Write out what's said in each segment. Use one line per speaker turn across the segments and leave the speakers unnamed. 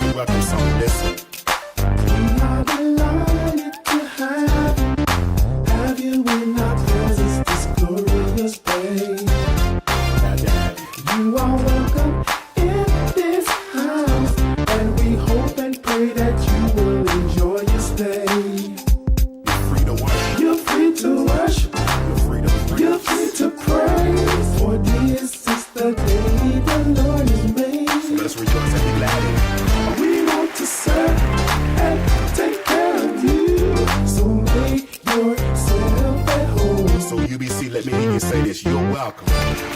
We welcome some. Listen.
We are delighted to have you in our presence this glorious day. You are welcome in this house, and we hope and pray that you will enjoy your stay.
You're free to worship.
You're free to worship.
You're free to praise.
You're free to praise. For this is the day the Lord has made.
So let us rejoice and be glad in it.
We want to serve and take care of you. So make yourself at home.
So UBC, let me hear you say this. You're welcome.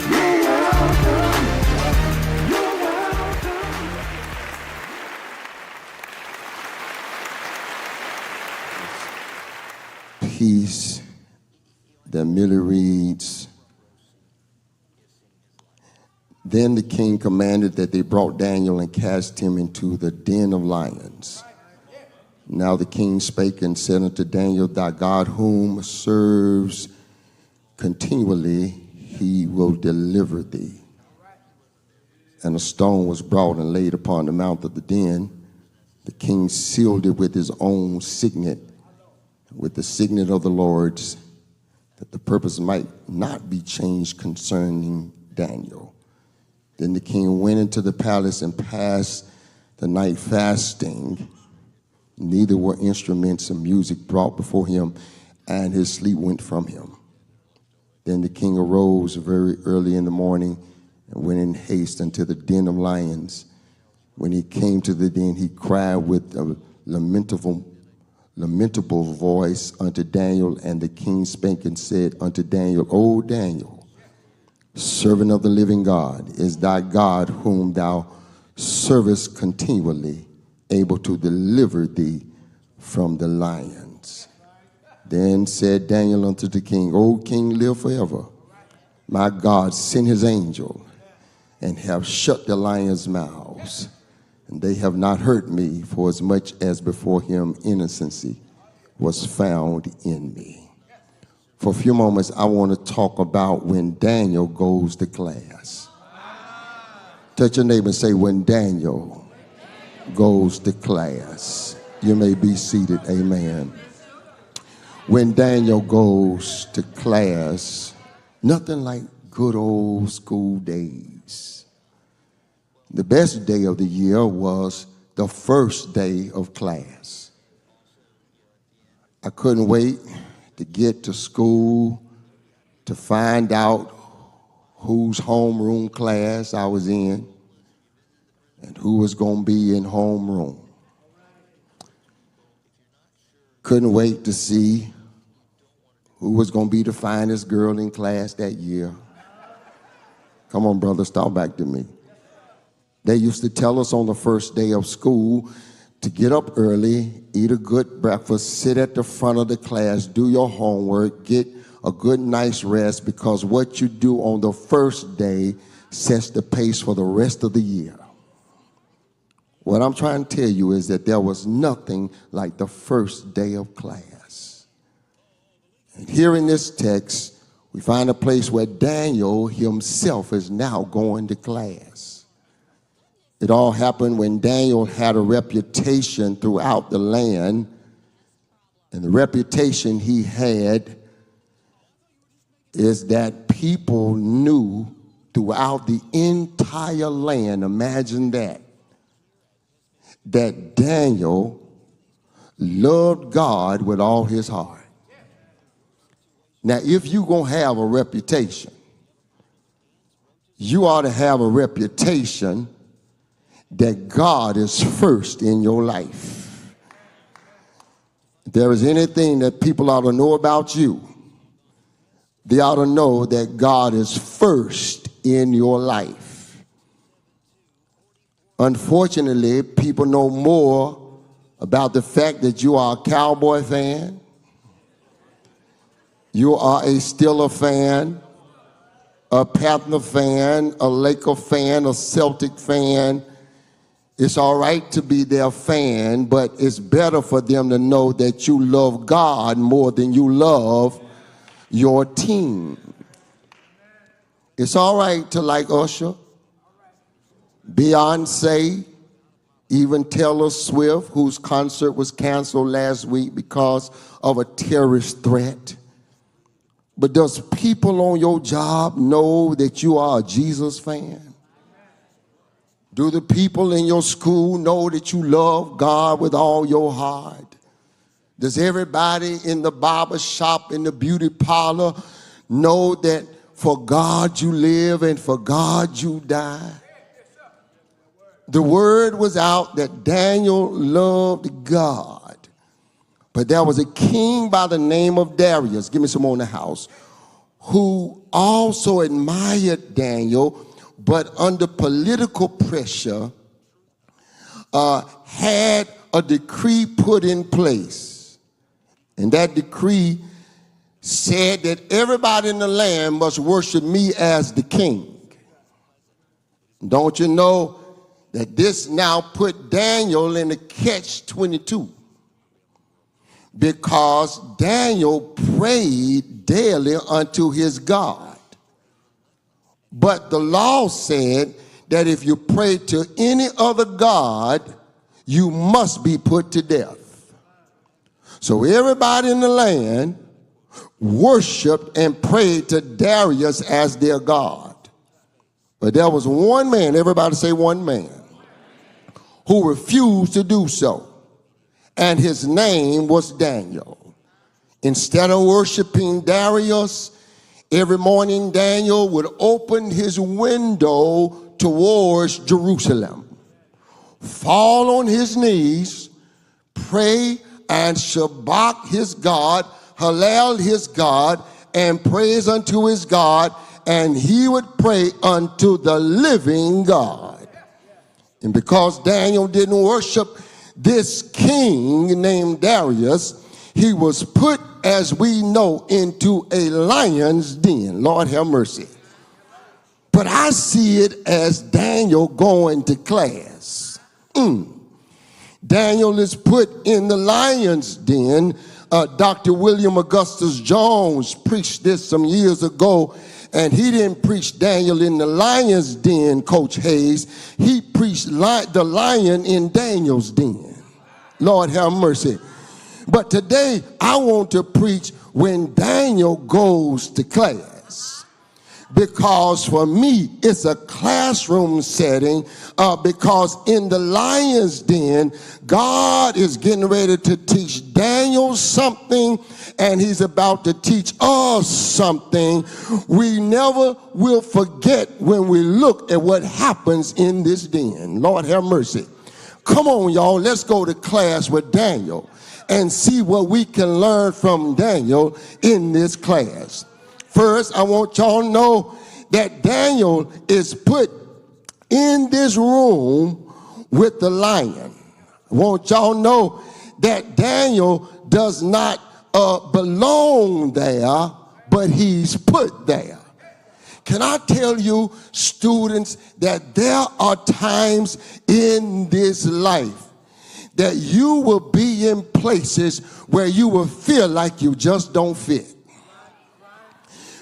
You're welcome. You're welcome.
Piece that merely reads, "Then the king commanded that they brought Daniel and cast him into the den of lions. Now the king spake and said unto Daniel, Thy God whom serves continually, he will deliver thee. And a stone was brought and laid upon the mouth of the den. The king sealed it with his own signet, with the signet of the Lord's, that the purpose might not be changed concerning Daniel. Then the king went into the palace and passed the night fasting. Neither were instruments of music brought before him, and his sleep went from him. Then the king arose very early in the morning and went in haste unto the den of lions. When he came to the den, he cried with a lamentable voice unto Daniel, and the king spake and said unto Daniel, O Daniel, servant of the living God, is thy God whom thou servest continually able to deliver thee from the lions? Then said Daniel unto the king, O king, live forever. My God sent his angel and have shut the lions' mouths, and they have not hurt me, for as much as before him innocency was found in me. For a few moments, I want to talk about when Daniel goes to class. Touch your neighbor and say, when Daniel goes to class. You may be seated, amen. When Daniel goes to class, nothing like good old school days. The best day of the year was the first day of class. I couldn't wait to get to school to find out whose homeroom class I was in and who was going to be in homeroom. Couldn't wait to see who was going to be the finest girl in class that year. Come on, brothers, talk back to me. They used to tell us on the first day of school to get up early, eat a good breakfast, sit at the front of the class, do your homework, get a good, nice rest, because what you do on the first day sets the pace for the rest of the year. What I'm trying to tell you is that there was nothing like the first day of class. And here in this text, we find a place where Daniel himself is now going to class. It all happened when Daniel had a reputation throughout the land, and the reputation he had is that people knew throughout the entire land, imagine that Daniel loved God with all his heart. Now, if you're going to have a reputation, you ought to have a reputation that God is first in your life. If there is anything that people ought to know about you, they ought to know that God is first in your life. Unfortunately, people know more about the fact that you are a Cowboy fan, you are a Steeler fan, a Panther fan, a Laker fan, a Celtic fan. It's all right to be their fan, but it's better for them to know that you love God more than you love your team. It's all right to like Usher, Beyonce, Even Taylor Swift, whose concert was canceled last week because of a terrorist threat. But does people on your job know that you are a Jesus fan? Do the people in your school know that you love God with all your heart? Does everybody in the barber shop, in the beauty parlor, know that for God you live and for God you die? The word was out that Daniel loved God. But there was a king by the name of Darius, give me some more in the house, who also admired Daniel, but under political pressure, had a decree put in place. And that decree said that everybody in the land must worship me as the king. Don't you know that this now put Daniel in a catch-22? Because Daniel prayed daily unto his God. But the law said that if you pray to any other god, you must be put to death. So everybody in the land worshiped and prayed to Darius as their god. But there was one man, everybody say one man, who refused to do so. And his name was Daniel. Instead of worshiping Darius, every morning Daniel would open his window towards Jerusalem, fall on his knees, pray and shabak his God, halal his God, and praise unto his God, and he would pray unto the living God. And because Daniel didn't worship this king named Darius, he was put, as we know, into a lion's den. Lord have mercy. But I see it as Daniel going to class. Daniel is put in the lion's den. Dr. William Augustus Jones preached this some years ago, and he didn't preach Daniel in the lion's den, Coach Hayes. He preached the lion in Daniel's den. Lord have mercy. But today I want to preach when Daniel goes to class. Because for me, it's a classroom setting, because in the lion's den, God is getting ready to teach Daniel something, and he's about to teach us something we never will forget when we look at what happens in this den. Lord have mercy. Come on, y'all, let's go to class with Daniel and see what we can learn from Daniel in this class. First, I want y'all to know that Daniel is put in this room with the lion. I want y'all to know that Daniel does not belong there, but he's put there. Can I tell you, students, that there are times in this life that you will be in places where you will feel like you just don't fit.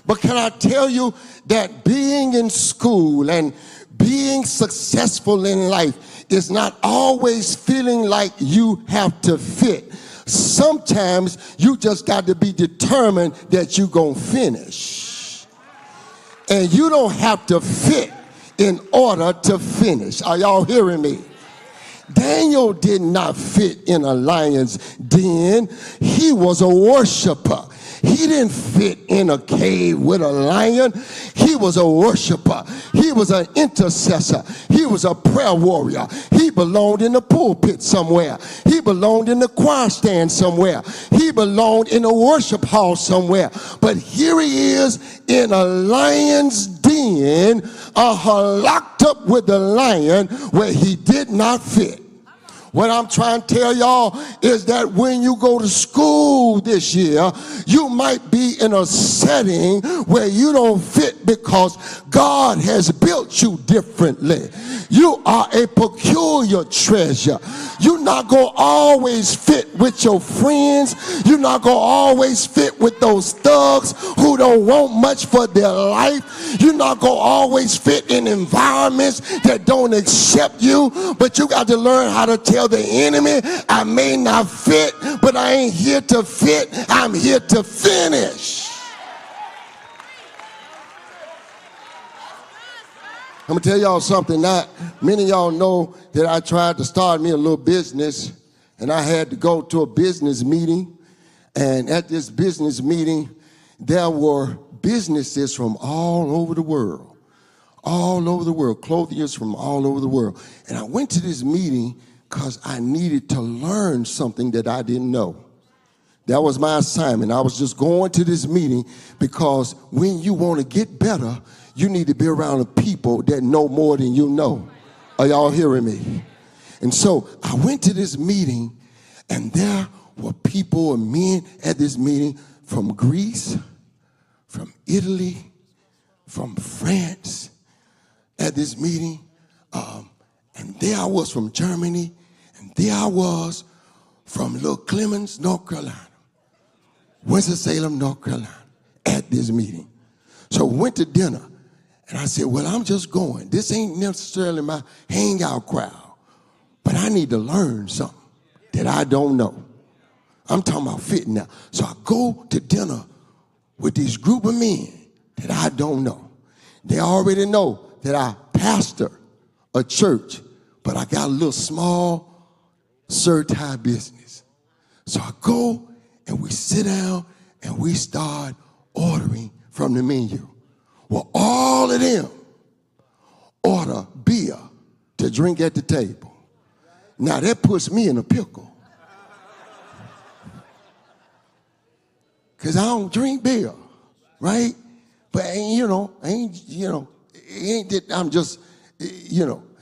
But can I tell you that being in school and being successful in life is not always feeling like you have to fit. Sometimes you just got to be determined that you're going to finish. And you don't have to fit in order to finish. Are y'all hearing me? Daniel did not fit in a lion's den. He was a worshiper. He didn't fit in a cave with a lion. He was a worshiper. He was an intercessor. He was a prayer warrior. He belonged in the pulpit somewhere. He belonged in the choir stand somewhere. He belonged in a worship hall somewhere. But here he is in a lion's den, locked up with the lion where he did not fit. What I'm trying to tell y'all is that when you go to school this year, you might be in a setting where you don't fit fit because God has built you differently. You are a peculiar treasure. You're not going to always fit with your friends. You're not going to always fit with those thugs who don't want much for their life. You're not going to always fit in environments that don't accept you. But you got to learn how to tell the enemy, I may not fit, but I ain't here to fit. I'm here to finish. I'm going to tell y'all something. Not many of y'all know that I tried to start me a little business, and I had to go to a business meeting. And at this business meeting, there were businesses from all over the world, clothiers from all over the world. And I went to this meeting because I needed to learn something that I didn't know. That was my assignment. I was just going to this meeting because when you want to get better, you need to be around the people that know more than you know. Are y'all hearing me? And so I went to this meeting, and there were people and men at this meeting from Greece, from Italy, from France at this meeting. And there I was from Germany, and there I was from Little Clemens, North Carolina, Winston-Salem, North Carolina, at this meeting. So we went to dinner. And I said, well, I'm just going. This ain't necessarily my hangout crowd, but I need to learn something that I don't know. I'm talking about fitting now. So I go to dinner with this group of men that I don't know. They already know that I pastor a church, but I got a little small sir-tie business. So I go and we sit down and we start ordering from the menu. Well, all of them order beer to drink at the table. Now that puts me in a pickle, because I don't drink beer, right? But ain't that I'm just,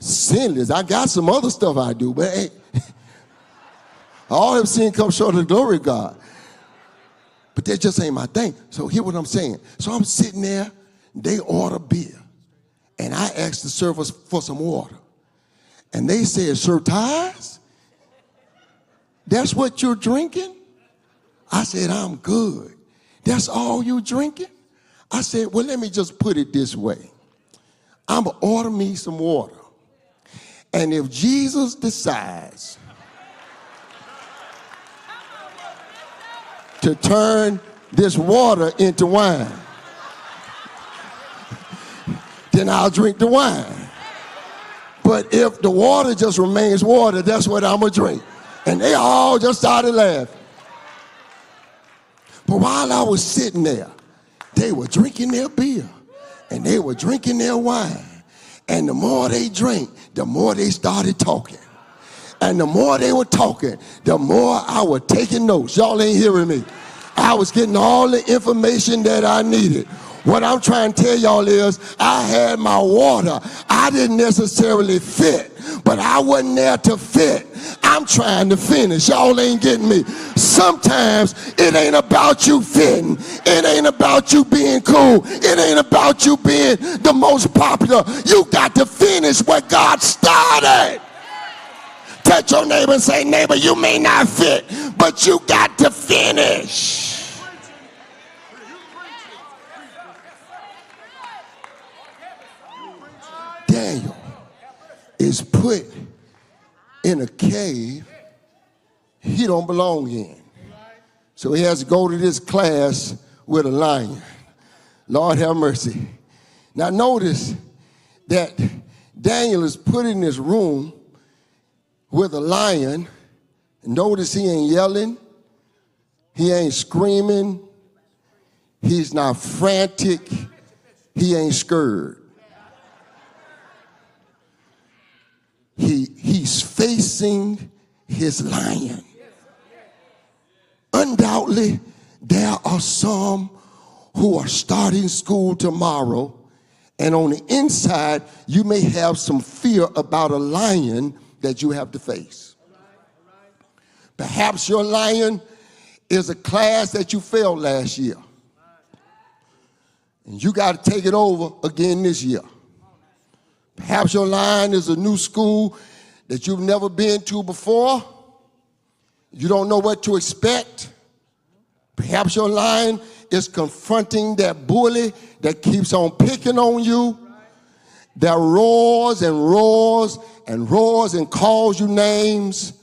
sinless. I got some other stuff I do, but ain't, all I've seen come short of the glory of God. But that just ain't my thing. So hear what I'm saying. So I'm sitting there. They order beer, and I asked the servers for some water. And they said, Sir Ties, that's what you're drinking? I said, I'm good. That's all you drinking? I said, well, let me just put it this way. I'm going to order me some water. And if Jesus decides to turn this water into wine, then I'll drink the wine. But if the water just remains water, that's what I'm going to drink. And they all just started laughing. But while I was sitting there, they were drinking their beer and they were drinking their wine. And the more they drank, the more they started talking. And the more they were talking, the more I was taking notes. Y'all ain't hearing me. I was getting all the information that I needed. What I'm trying to tell y'all is I had my water. I didn't necessarily fit, but I wasn't there to fit. I'm trying to finish. Y'all ain't getting me. Sometimes it ain't about you fitting. It ain't about you being cool. It ain't about you being the most popular. You got to finish what God started. Touch your neighbor and say, neighbor, you may not fit, but you got to finish. Daniel is put in a cave he don't belong in. So he has to go to this class with a lion. Lord have mercy. Now notice that Daniel is put in this room with a lion. Notice he ain't yelling. He ain't screaming. He's not frantic. He ain't scared. He's facing his lion. Undoubtedly, there are some who are starting school tomorrow, and on the inside, you may have some fear about a lion that you have to face. Perhaps your lion is a class that you failed last year. And you got to take it over again this year. Perhaps your line is a new school that you've never been to before. You don't know what to expect. Perhaps your line is confronting that bully that keeps on picking on you, that roars and roars and roars and calls you names.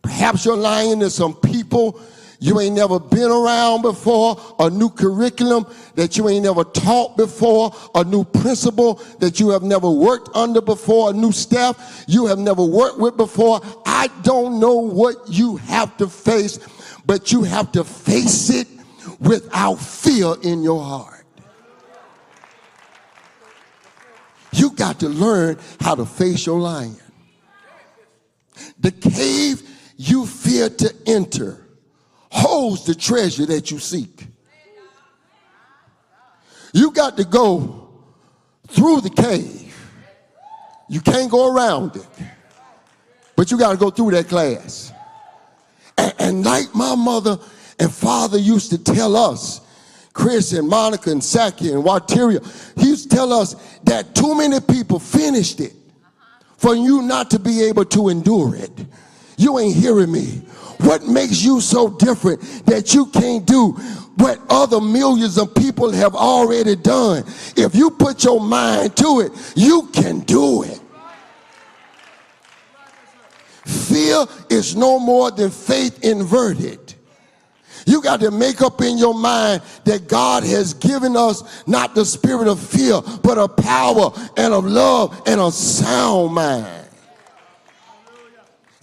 Perhaps your line is some people you ain't never been around before, a new curriculum that you ain't never taught before, a new principal that you have never worked under before, a new staff you have never worked with before. I don't know what you have to face, but you have to face it without fear in your heart. You got to learn how to face your lion. The cave you fear to enter holds the treasure that you seek. You got to go through the cave. You can't go around it, but you got to go through that class. And like my mother and father used to tell us, Chris and Monica and Saki and Wateria, he used to tell us that too many people finished it for you not to be able to endure it. You ain't hearing me. What makes you so different that you can't do what other millions of people have already done? If you put your mind to it, you can do it. Fear is no more than faith inverted. You got to make up in your mind that God has given us not the spirit of fear, but of power and of love and a sound mind.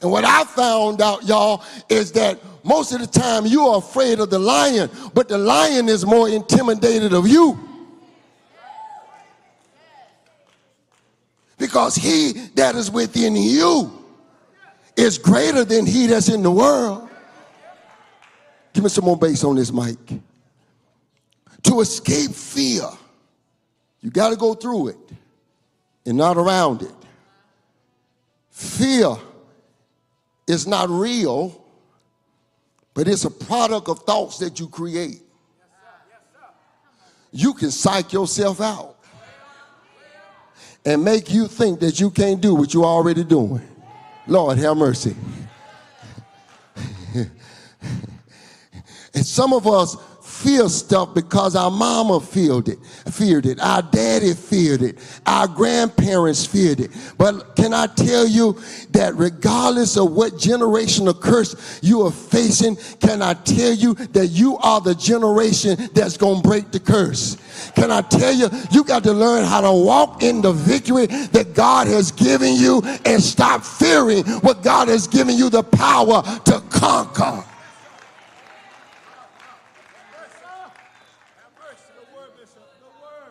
And what I found out, y'all, is that most of the time you are afraid of the lion, but the lion is more intimidated of you. Because he that is within you is greater than he that's in the world. Give me some more bass on this mic. To escape fear, you got to go through it and not around it. Fear is not real, but it's a product of thoughts that you create. You can psych yourself out and make you think that you can't do what you're already doing. Lord, have mercy. And some of us fear stuff because our mama feared it, our daddy feared it, our grandparents feared it. But can I tell you that regardless of what generational curse you are facing, can I tell you that you are the generation that's going to break the curse? Can I tell you, you got to learn how to walk in the victory that God has given you and stop fearing what God has given you the power to conquer.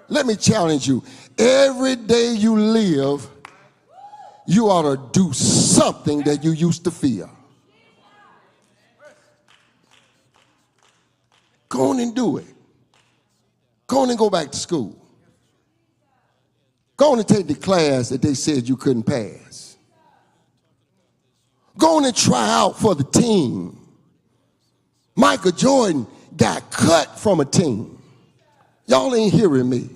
Let me challenge you. Every day you live, you ought to do something that you used to fear. Go on and do it. Go on and go back to school. Go on and take the class that they said you couldn't pass. Go on and try out for the team. Michael Jordan got cut from a team. Y'all ain't hearing me.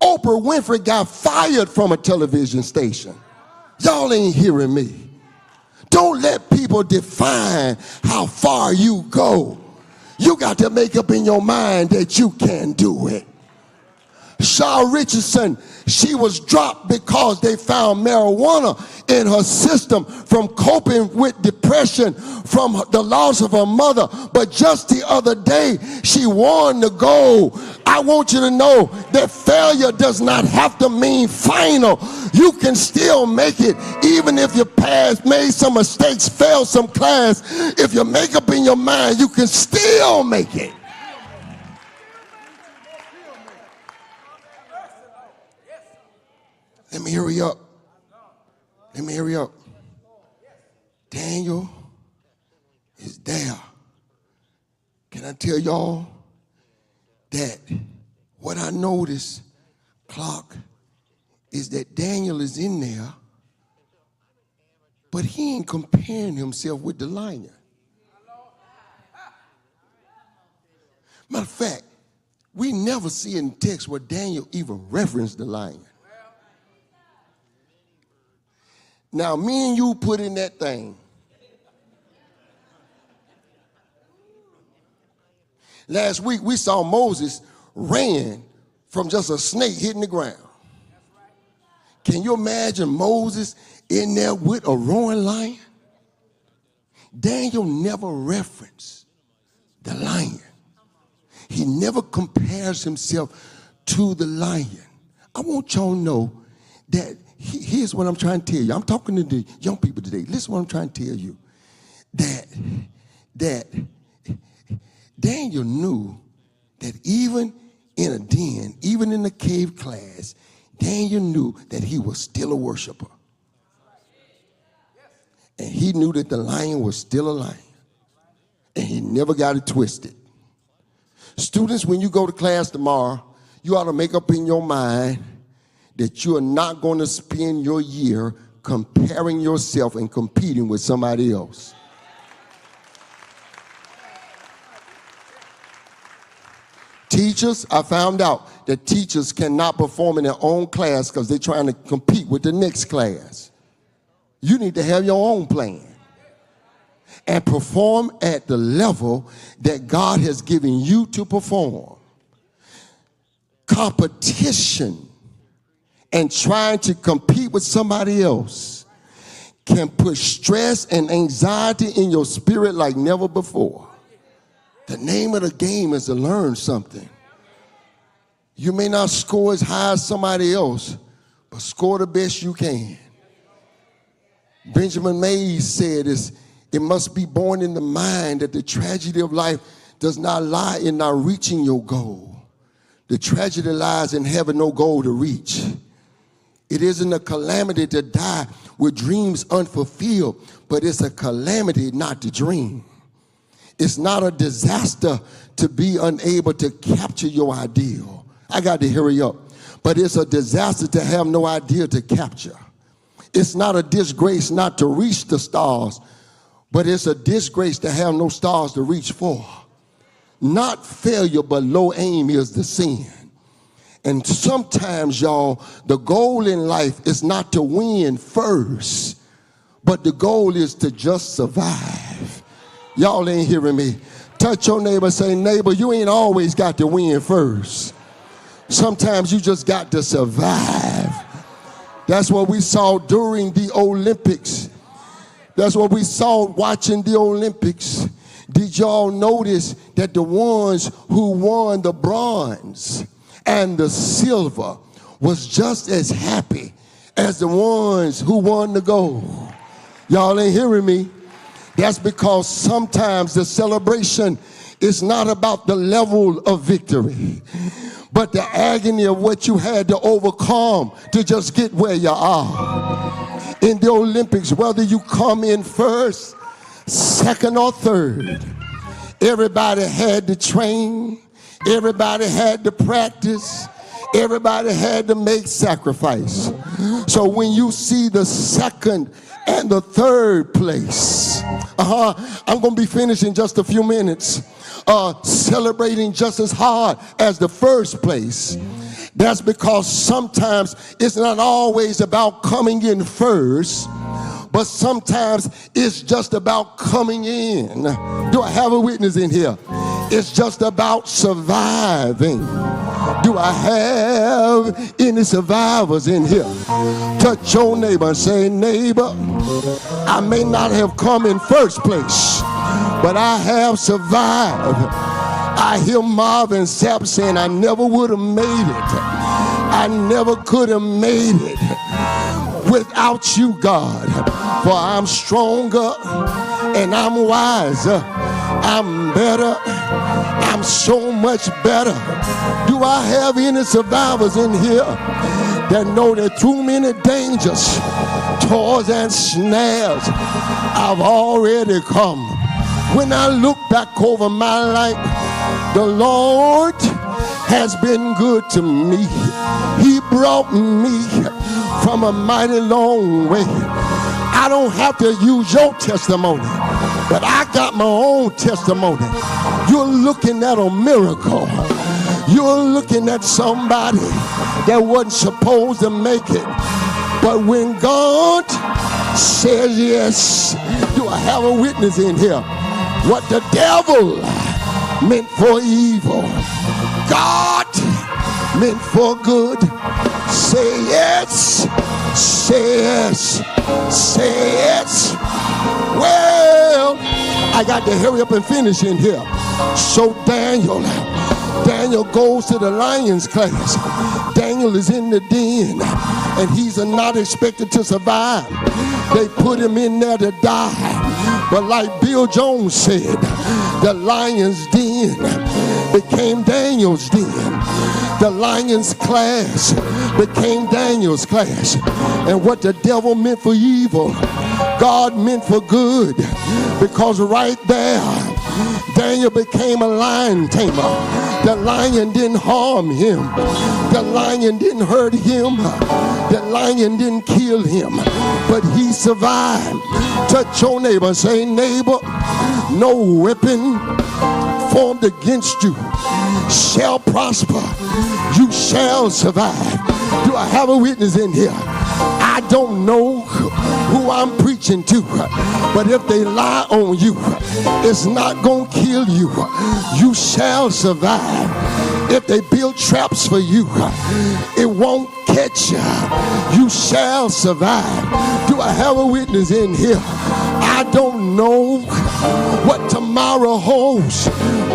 Oprah Winfrey got fired from a television station. Y'all ain't hearing me. Don't let people define how far you go. You got to make up in your mind that you can do it. Shaw Richardson, she was dropped because they found marijuana in her system from coping with depression from the loss of her mother. But just the other day, she won the gold. I want you to know that failure does not have to mean final. You can still make it even if you made some mistakes, failed some class. If you make up in your mind, you can still make it. Let me hurry up. Let me hurry up. Daniel is there. Can I tell y'all that what I noticed, Clark, is that Daniel is in there, but he ain't comparing himself with the lion. Matter of fact, We never see in text where Daniel even referenced the lion. Now, me and you put in that thing. Last week, we saw Moses ran from just a snake hitting the ground. Can you imagine Moses in there with a roaring lion? Daniel never referenced the lion. He never compares himself to the lion. I want y'all to know that here's what I'm trying to tell you. I'm talking to the young people today. Listen to what I'm trying to tell you. That Daniel knew that even in a den, even in a cave class, Daniel knew that he was still a worshiper. And he knew that the lion was still a lion. And he never got it twisted. Students, when you go to class tomorrow, you ought to make up in your mind that you are not going to spend your year comparing yourself and competing with somebody else. Teachers, I found out that teachers cannot perform in their own class because they're trying to compete with the next class. You need to have your own plan and perform at the level that God has given you to perform. Competition and trying to compete with somebody else can put stress and anxiety in your spirit like never before. The name of the game is to learn something. You may not score as high as somebody else, but score the best you can. Benjamin Mays said it must be born in the mind that the tragedy of life does not lie in not reaching your goal. The tragedy lies in having no goal to reach. It isn't a calamity to die with dreams unfulfilled, but it's a calamity not to dream. It's not a disaster to be unable to capture your ideal. I got to hurry up. But it's a disaster to have no idea to capture. It's not a disgrace not to reach the stars, but it's a disgrace to have no stars to reach for. Not failure, but low aim is the sin. And sometimes, y'all, the goal in life is not to win first, but the goal is to just survive. Y'all ain't hearing me. Touch your neighbor, say, neighbor, you ain't always got to win first. Sometimes you just got to survive. That's what we saw during the Olympics. That's what we saw watching the Olympics. Did y'all notice that the ones who won the bronze and the silver was just as happy as the ones who won the gold? Y'all ain't hearing me. That's because sometimes the celebration is not about the level of victory, but the agony of what you had to overcome to just get where you are. In the Olympics, whether you come in first, second, or third, everybody had to train, everybody had to practice, everybody had to make sacrifice. So when you see the second and the third place, I'm going to be finished in just a few minutes, celebrating just as hard as the first place. That's because sometimes it's not always about coming in first, but sometimes it's just about coming in. Do I have a witness in here? It's just about surviving. Do I have any survivors in here? Touch your neighbor and say, neighbor, I may not have come in first place, but I have survived. I hear Marvin Sapp saying, I never would have made it. I never could have made it without you, God. For I'm stronger and I'm wiser. I'm better. I'm so much better. Do I have any survivors in here that know that through many dangers, toils, and snares, I've already come? When I look back over my life, the Lord has been good to me. He brought me from a mighty long way. I don't have to use your testimony, but I got my own testimony. You're looking at a miracle. You're looking at somebody that wasn't supposed to make it. But when God says yes, do I have a witness in here? What the devil meant for evil, God meant for good. Say yes, say yes, say yes. Well, I got to hurry up and finish in here. So Daniel goes to the lion's class. Daniel is in the den, and he's not expected to survive. They put him in there to die. But like Bill Jones said, the lion's den became Daniel's den. The lion's class became Daniel's class. And what the devil meant for evil, God meant for good. Because right there, Daniel became a lion tamer. The lion didn't harm him. The lion didn't hurt him. The lion didn't kill him. But he survived. Touch your neighbor and say, neighbor, no weapon formed against you shall prosper. You shall survive. Do I have a witness in here? I don't know who I'm preaching to, but if they lie on you, it's not gonna kill you. You shall survive. If they build traps for you, it won't catch you. You shall survive. Do I have a witness in here? I don't know what tomorrow holds,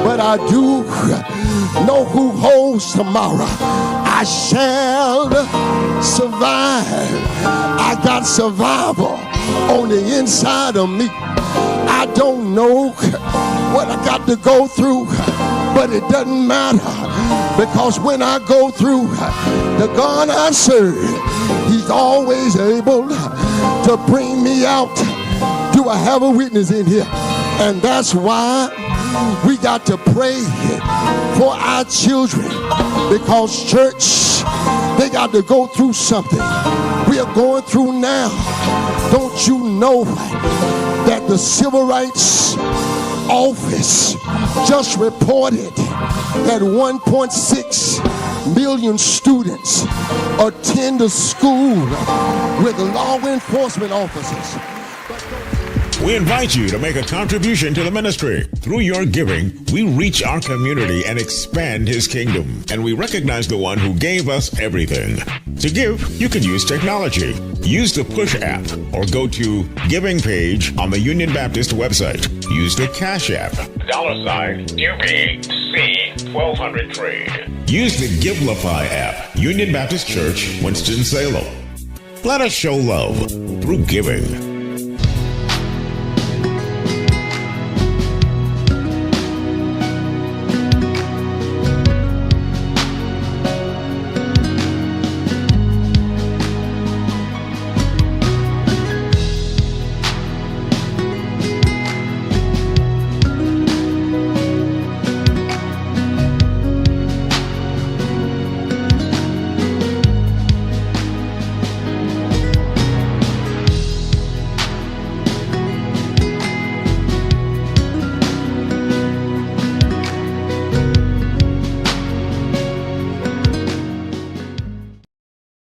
but I do know who holds tomorrow. I shall survive. I got survival on the inside of me. I don't know what I got to go through, but it doesn't matter, because when I go through, the God I serve, he's always able to bring me out. Do I have a witness in here? And that's why we got to pray for our children, because church, they got to go through something we are going through now. Don't you know that the Civil Rights Office just reported that 1.6 million students attend a school with law enforcement officers?
We invite you to make a contribution to the ministry. Through your giving, we reach our community and expand his kingdom. And we recognize the one who gave us everything. To give, you can use technology. Use the Push app or go to Giving page on the Union Baptist website. Use the Cash app, $UBC1203. Use the Givelify app, Union Baptist Church, Winston-Salem. Let us show love through giving.